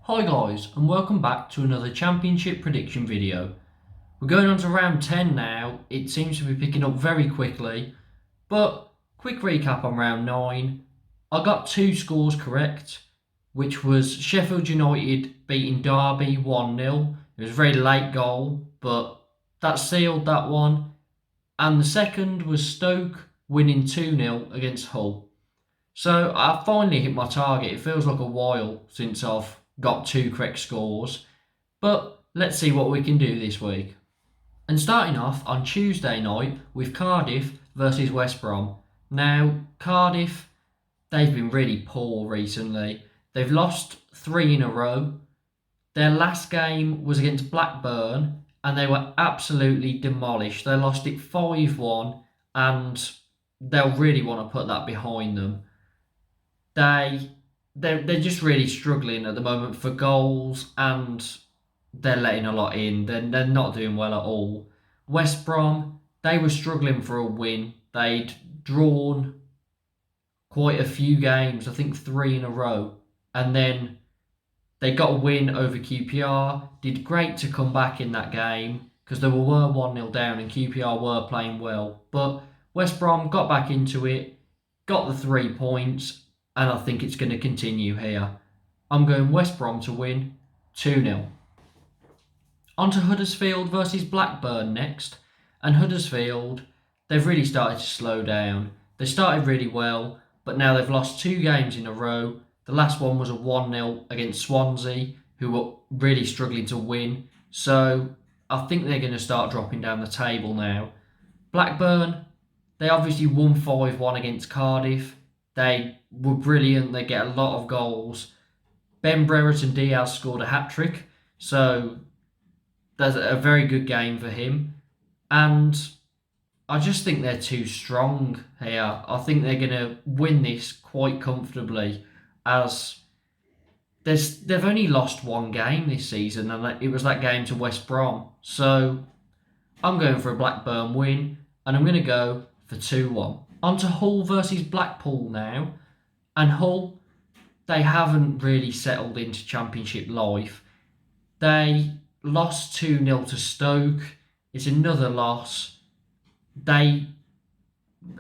Hi guys, and welcome back to another championship prediction video. We're going on to round 10 now. It seems to be picking up very quickly, but quick recap on round 9. I got two scores correct, which was Sheffield United beating Derby 1-0. It was a very late goal, but that sealed that one. And the second was Stoke winning 2-0 against Hull. So I finally hit my target. It feels like a while since I've got two correct scores, but let's see what we can do this week. And starting off on Tuesday night with Cardiff versus West Brom. Now, Cardiff, they've been really poor recently. They've lost 3 in a row. Their last game was against Blackburn and they were absolutely demolished. They lost it 5-1 and they'll really want to put that behind them. They're just really struggling at the moment for goals and they're letting a lot in. They're not doing well at all. West Brom, they were struggling for a win. They'd drawn quite a few games, I think 3 in a row. And then they got a win over QPR. Did great to come back in that game because they were 1-0 down and QPR were playing well. But West Brom got back into it, got the 3 points, and I think it's going to continue here. I'm going West Brom to win 2-0. On to Huddersfield versus Blackburn next. And Huddersfield, they've really started to slow down. They started really well, but now they've lost 2 games in a row. The last one was a 1-0 against Swansea, who were really struggling to win. So I think they're going to start dropping down the table now. Blackburn, they obviously won 5-1 against Cardiff. They were brilliant. They get a lot of goals. Ben Brereton Diaz scored a hat-trick. So that's a very good game for him. And I just think they're too strong here. I think they're going to win this quite comfortably as they've only lost 1 game this season and it was that game to West Brom. So I'm going for a Blackburn win and I'm going to go for 2-1. On to Hull versus Blackpool now. And Hull, they haven't really settled into championship life. They lost 2-0 to Stoke. It's another loss. They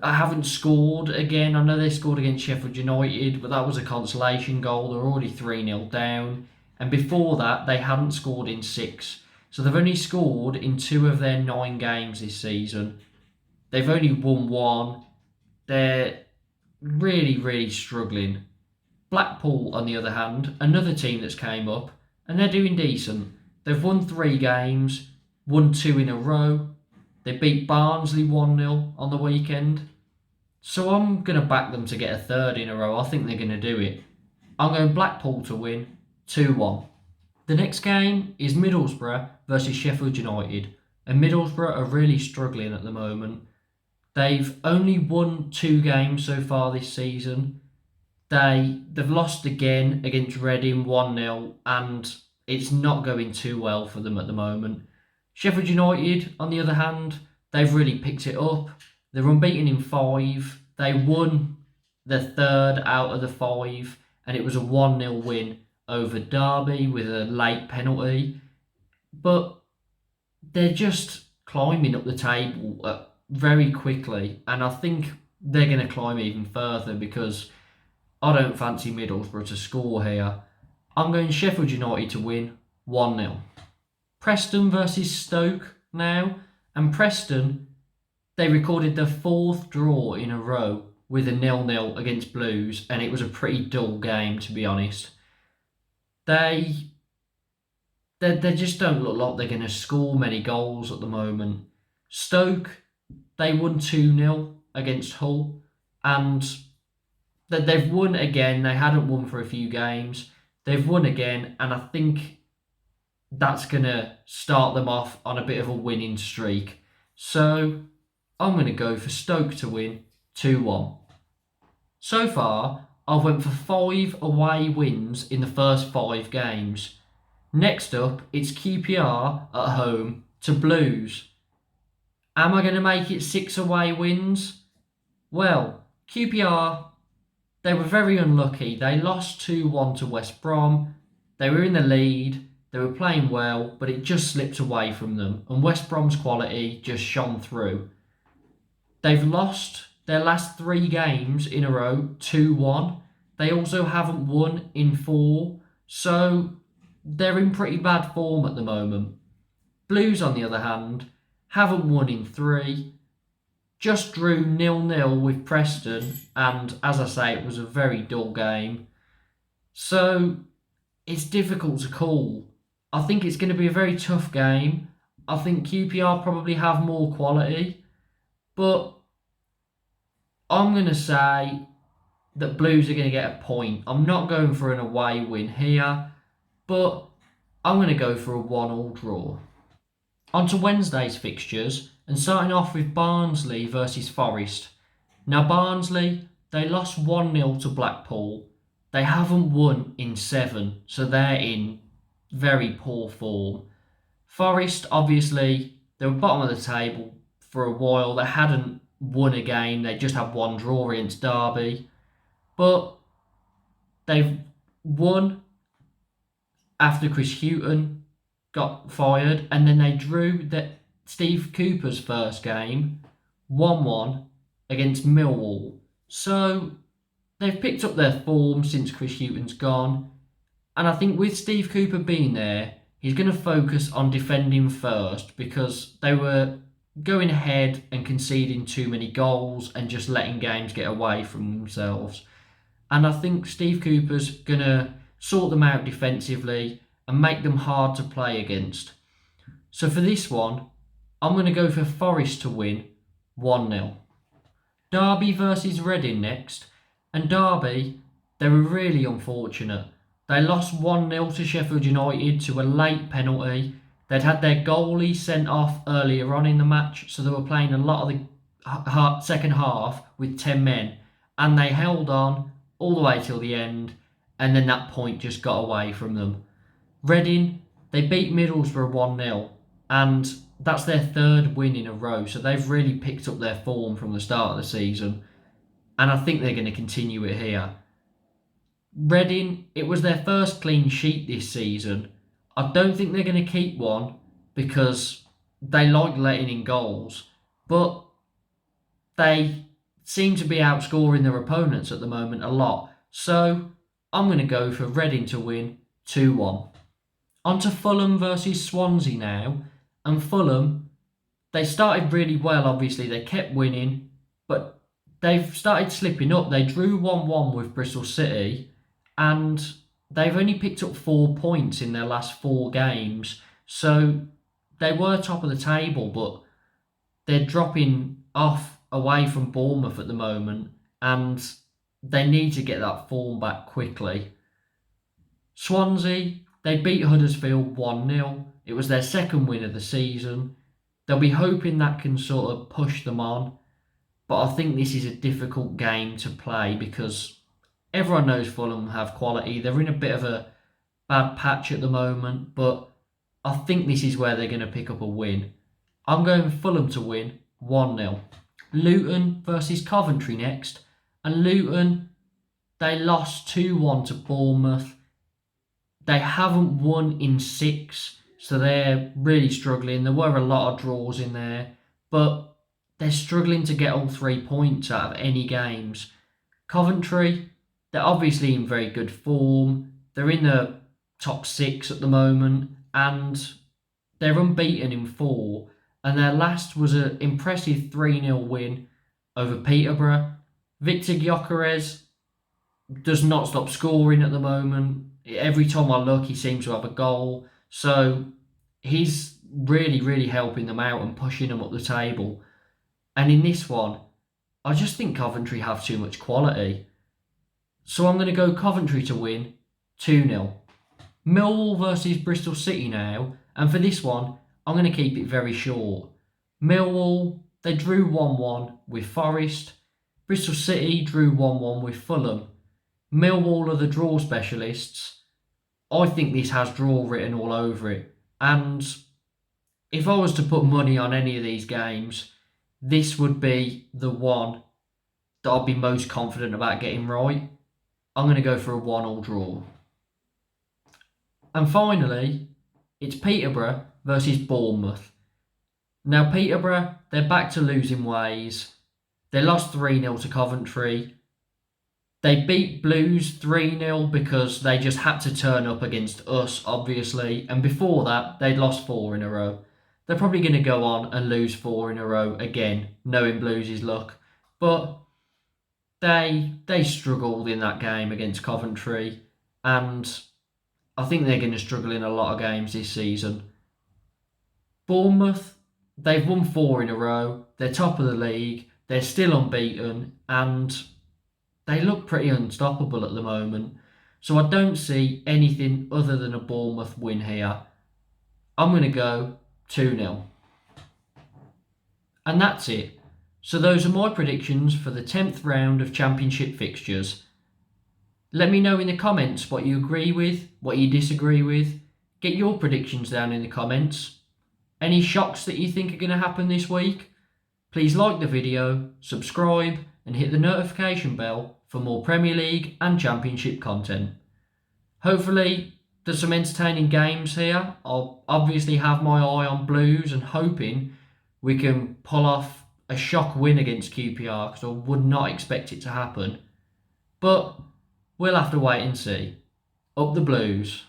haven't scored again. I know they scored against Sheffield United, but that was a consolation goal. They're already 3-0 down. And before that, they hadn't scored in 6. So they've only scored in 2 of their 9 games this season. They've only won 1. They're really, really struggling. Blackpool, on the other hand, another team that's came up, and they're doing decent. They've won 3 games, won 2 in a row. They beat Barnsley 1-0 on the weekend. So I'm going to back them to get a 3rd in a row. I think they're going to do it. I'm going Blackpool to win 2-1. The next game is Middlesbrough versus Sheffield United. And Middlesbrough are really struggling at the moment. They've only won 2 games so far this season. They've lost again against Reading 1-0 and it's not going too well for them at the moment. Sheffield United, on the other hand, they've really picked it up. They're unbeaten in 5. They won the 3rd out of the 5 and it was a 1-0 win over Derby with a late penalty. But they're just climbing up the table very quickly and I think they're going to climb even further because I don't fancy Middlesbrough to score here. I'm going Sheffield United to win 1-0. Preston versus Stoke now, and Preston, they recorded their 4th draw in a row with a 0-0 against Blues and it was a pretty dull game to be honest. They just don't look like they're going to score many goals at the moment. Stoke, they won 2-0 against Hull and they've won again. They hadn't won for a few games. They've won again and I think that's going to start them off on a bit of a winning streak. So I'm going to go for Stoke to win 2-1. So far, I've went for 5 away wins in the first 5 games. Next up, it's QPR at home to Blues. Am I going to make it 6 away wins? Well, QPR, they were very unlucky. They lost 2-1 to West Brom. They were in the lead, they were playing well, but it just slipped away from them, and West Brom's quality just shone through. They've lost their last 3 games in a row 2-1. They also haven't won in 4, so they're in pretty bad form at the moment. Blues, on the other hand, haven't won in 3, just drew 0-0 with Preston, and as I say, it was a very dull game. So it's difficult to call. I think it's going to be a very tough game. I think QPR probably have more quality, but I'm going to say that Blues are going to get a point. I'm not going for an away win here, but I'm going to go for a 1-1 draw. On to Wednesday's fixtures, and starting off with Barnsley versus Forest. Now Barnsley, they lost 1-0 to Blackpool. They haven't won in 7, so they're in very poor form. Forest, obviously, they were bottom of the table for a while. They hadn't won a game. They just had 1 draw against Derby. But they've won after Chris Hughton got fired, and then they drew Steve Cooper's first game 1-1 against Millwall. So they've picked up their form since Chris Hughton's gone, and I think with Steve Cooper being there, he's going to focus on defending first, because they were going ahead and conceding too many goals and just letting games get away from themselves. And I think Steve Cooper's going to sort them out defensively and make them hard to play against. So for this one, I'm going to go for Forest to win 1-0. Derby versus Reading next. And Derby, they were really unfortunate. They lost 1-0 to Sheffield United to a late penalty. They'd had their goalie sent off earlier on in the match, so they were playing a lot of the second half with 10 men. And they held on all the way till the end, and then that point just got away from them. Reading, they beat Middlesbrough 1-0, and that's their 3rd win in a row, so they've really picked up their form from the start of the season, and I think they're going to continue it here. Reading, it was their first clean sheet this season. I don't think they're going to keep one, because they like letting in goals, but they seem to be outscoring their opponents at the moment a lot. So I'm going to go for Reading to win 2-1. On to Fulham versus Swansea now. And Fulham, they started really well, obviously. They kept winning, but they've started slipping up. They drew 1-1 with Bristol City, and they've only picked up 4 points in their last 4 games. So they were top of the table, but they're dropping off away from Bournemouth at the moment, and they need to get that form back quickly. Swansea, they beat Huddersfield 1-0. It was their 2nd win of the season. They'll be hoping that can sort of push them on, but I think this is a difficult game to play because everyone knows Fulham have quality. They're in a bit of a bad patch at the moment, but I think this is where they're going to pick up a win. I'm going Fulham to win 1-0. Luton versus Coventry next. And Luton, they lost 2-1 to Bournemouth. They haven't won in 6, so they're really struggling. There were a lot of draws in there, but they're struggling to get all 3 points out of any games. Coventry, they're obviously in very good form. They're in the top 6 at the moment, and they're unbeaten in 4. And their last was an impressive 3-0 win over Peterborough. Victor Gyökeres does not stop scoring at the moment. Every time I look, he seems to have a goal. So he's really, really helping them out and pushing them up the table. And in this one, I just think Coventry have too much quality. So I'm going to go Coventry to win 2-0. Millwall versus Bristol City now. And for this one, I'm going to keep it very short. Millwall, they drew 1-1 with Forest. Bristol City drew 1-1 with Fulham. Millwall are the draw specialists. I think this has draw written all over it. And if I was to put money on any of these games, this would be the one that I'd be most confident about getting right. I'm going to go for a 1-1 draw. And finally, it's Peterborough versus Bournemouth. Now, Peterborough, they're back to losing ways. They lost 3-0 to Coventry. They beat Blues 3-0 because they just had to turn up against us, obviously. And before that, they'd lost 4 in a row. They're probably going to go on and lose 4 in a row again, knowing Blues' luck. But they struggled in that game against Coventry. And I think they're going to struggle in a lot of games this season. Bournemouth, they've won 4 in a row. They're top of the league. They're still unbeaten. And they look pretty unstoppable at the moment. So I don't see anything other than a Bournemouth win here. I'm going to go 2-0. And that's it. So those are my predictions for the 10th round of Championship fixtures. Let me know in the comments what you agree with, what you disagree with. Get your predictions down in the comments. Any shocks that you think are going to happen this week? Please like the video, subscribe and hit the notification bell for more Premier League and Championship content. Hopefully there's some entertaining games here. I'll obviously have my eye on Blues and hoping we can pull off a shock win against QPR because I would not expect it to happen. But we'll have to wait and see. Up the Blues.